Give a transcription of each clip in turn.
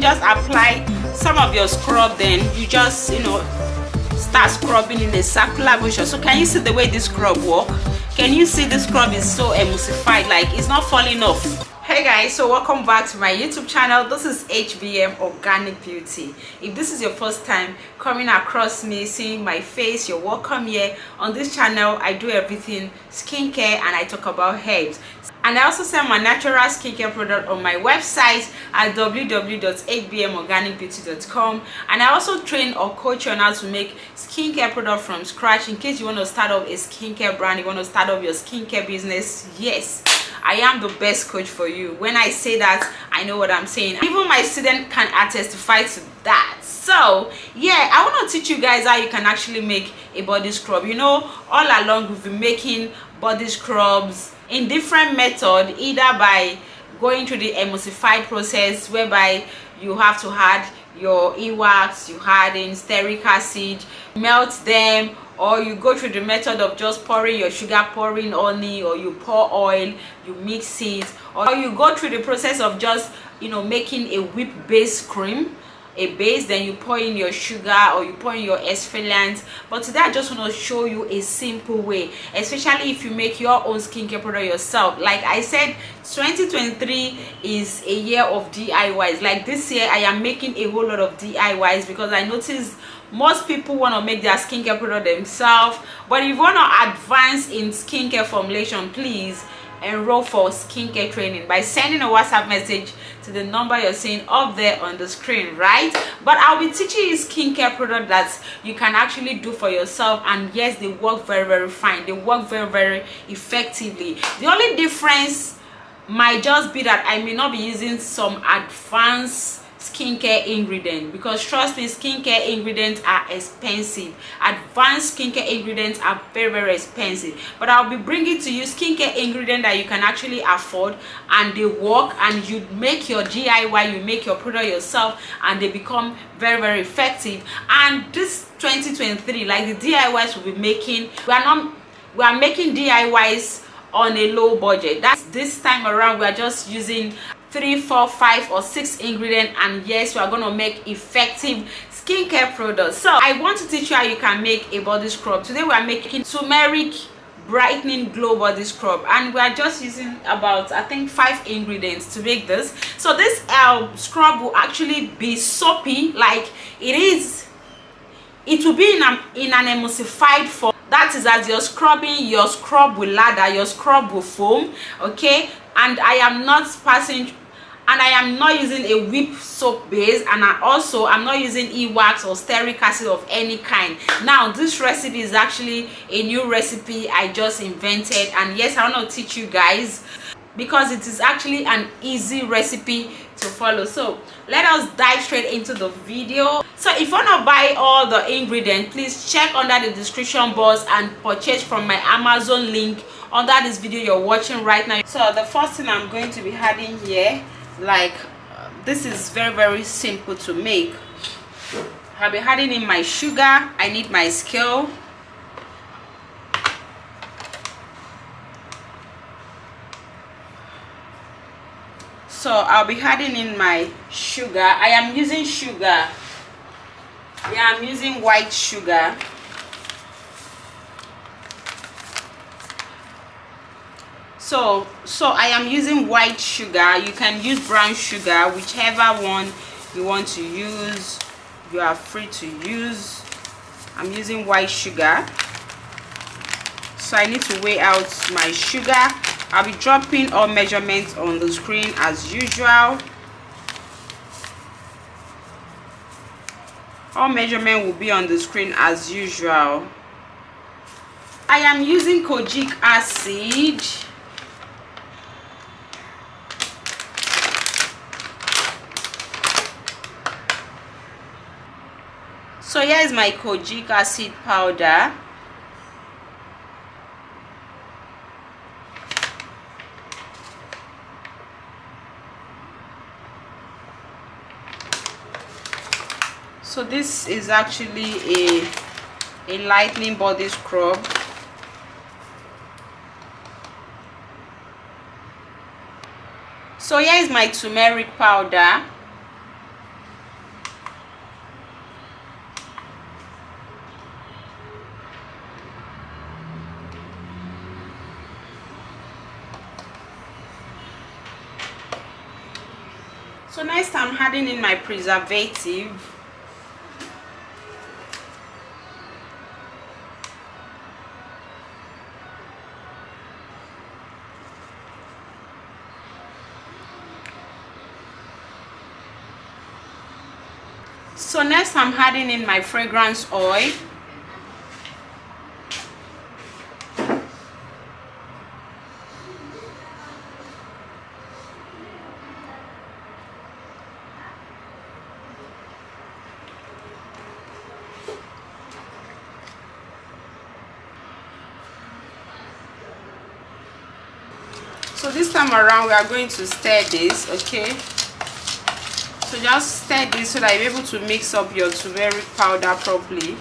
just apply some of your scrub, then you just, you know, start scrubbing in a circular motion. So can you see the way this scrub works? Can you see this scrub is so emulsified, like it's not falling off? Hey guys, so welcome back to my YouTube channel. This is HBM Organic Beauty. If this is your first time coming across me, seeing my face, you're welcome here. On this channel I do everything skincare and I talk about herbs, and I also sell my natural skincare product on my website at www.hbmorganicbeauty.com, and I also train or coach you on how to make skincare product from scratch in case you want to start up a skincare brand, you want to start up your skincare business. Yes, I am the best coach for you. When I say that, I know what I'm saying. Even my student can testify to that. So yeah, I want to teach you guys how you can actually make a body scrub. You know, all along we've been making body scrubs in different method, either by going through the emulsified process whereby you have to add your e-wax, you add in stearic acid, melt them, or you go through the method of just pouring your sugar, pouring honey, or you pour oil, you mix it, or you go through the process of just, you know, making a whip base cream, a base, then you pour in your sugar or you pour in your exfoliant. But today I just want to show you a simple way, especially if you make your own skincare product yourself. Like I said, 2023 is a year of DIYs. Like this year I am making a whole lot of DIYs because I noticed most people want to make their skincare product themselves. But if you want to advance in skincare formulation, please enroll for skincare training by sending a WhatsApp message to the number you're seeing up there on the screen, right? But I'll be teaching you skincare product that you can actually do for yourself, and yes, they work very fine, they work very effectively. The only difference might just be that I may not be using some advanced skincare ingredient, because trust me, skincare ingredients are expensive. Advanced skincare ingredients are very expensive, but I'll be bringing to you skincare ingredient that you can actually afford, and they work, and you make your DIY, you make your product yourself, and they become very effective. And this 2023, like the DIYs we'll be making, we are making DIYs on a low budget. That's this time around we are just using 3, 4, 5 or 6 ingredients, and yes, we are going to make effective skincare products. So I want to teach you how you can make a body scrub. Today we are making turmeric brightening glow body scrub, and we are just using about, I think, 5 ingredients to make this. So this scrub will actually be soapy, like it will be in an emulsified form. That is, as you're scrubbing, your scrub will lather, your scrub will foam, okay? And I am not using a whip soap base, and I'm not using e-wax or stearic acid of any kind. Now this recipe is actually a new recipe I just invented, and yes, I want to teach you guys because it is actually an easy recipe to follow. So let us dive straight into the video. So if you want to buy all the ingredients, please check under the description box and purchase from my Amazon link under this video you're watching right now. So the first thing I'm going to be adding here, like this is very simple to make. I'll be adding in my sugar. I need my scale. So I'll be adding in my sugar. I am using sugar. Yeah, I'm using white sugar. So I am using white sugar. You can use brown sugar, whichever one you want to use, you are free to use. I'm using white sugar. So I need to weigh out my sugar. I'll be dropping all measurements on the screen as usual. All measurement will be on the screen as usual. I am using kojic acid. So here is my kojic acid powder. So this is actually a lightening body scrub. So here is my turmeric powder. So next I'm adding in my preservative. So next I'm adding in my fragrance oil. So this time around we are going to stir this, okay? So just stir this so that you're able to mix up your turmeric powder properly.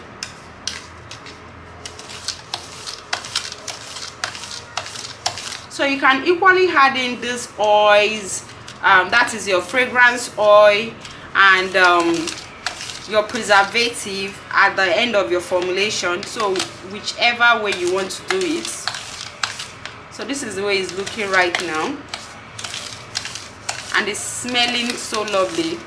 So you can equally add in these oils, that is your fragrance oil and your preservative at the end of your formulation. So whichever way you want to do it. So this is the way it's looking right now, and it's smelling so lovely.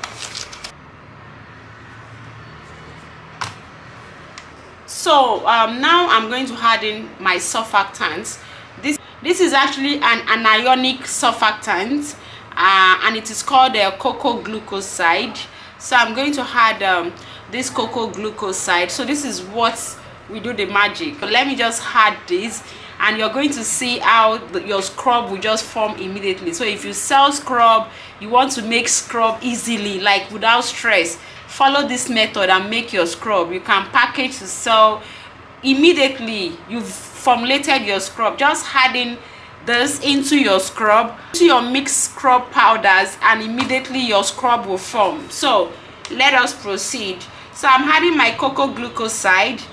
So now I'm going to add in my surfactants. This is actually an anionic surfactant, and it is called cocoa glucoside. So I'm going to add this cocoa glucoside. So this is what we do the magic. So let me just add this, and you're going to see how your scrub will just form immediately. So if you sell scrub, you want to make scrub easily, like without stress, follow this method and make your scrub. You can package to sell immediately. You've formulated your scrub, just adding this into your scrub, to your mixed scrub powders, and immediately your scrub will form. So let us proceed. So I'm adding my cocoa glucoside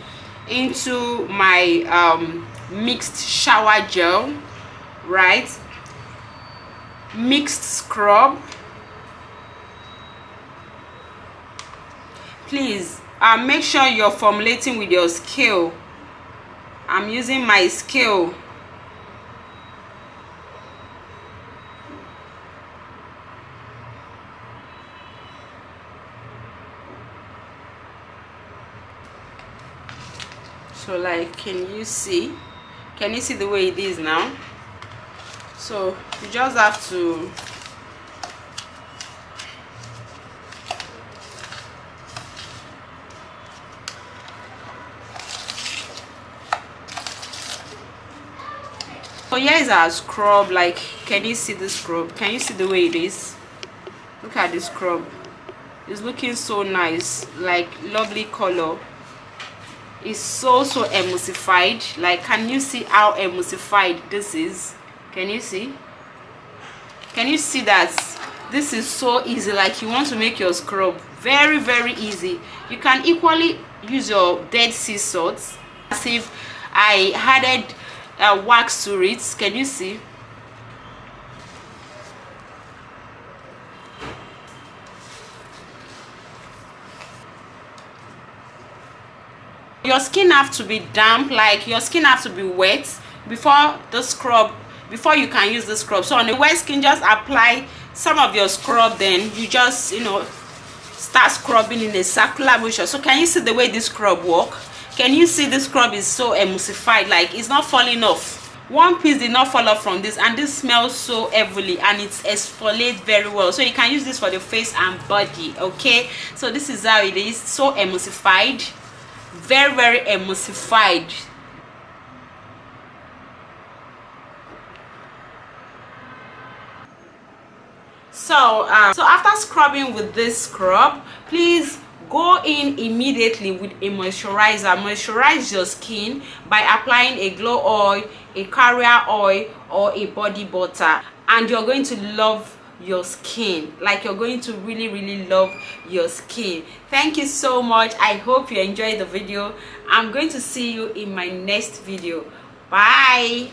into my mixed shower gel, right? Mixed scrub. Please make sure you're formulating with your scale. I'm using my scale. So like, can you see the way it is now? So you just have to so here is our scrub. Like, can you see the scrub? Can you see the way it is? Look at the scrub. It's looking so nice, like lovely color. It's so emulsified. Like, can you see how emulsified this is? Can you see? Can you see that this is so easy? Like, you want to make your scrub very easy. You can equally use your Dead Sea salt, as if I added wax to it. Can you see? Your skin have to be damp, like your skin have to be wet before the scrub, before you can use the scrub. So on the wet skin, just apply some of your scrub, then you just, you know, start scrubbing in a circular motion. So can you see the way this scrub work? Can you see this scrub is so emulsified, like it's not falling off. One piece did not fall off from this, and this smells so heavily, and it exfoliates very well. So you can use this for the face and body. Okay, so this is how it is. So emulsified, very emulsified. So after scrubbing with this scrub, please go in immediately with a moisturizer. Moisturize your skin by applying a glow oil, a carrier oil, or a body butter, and you're going to love your skin. Like, you're going to really love your skin. Thank you so much. I hope you enjoyed the video. I'm going to see you in my next video. Bye.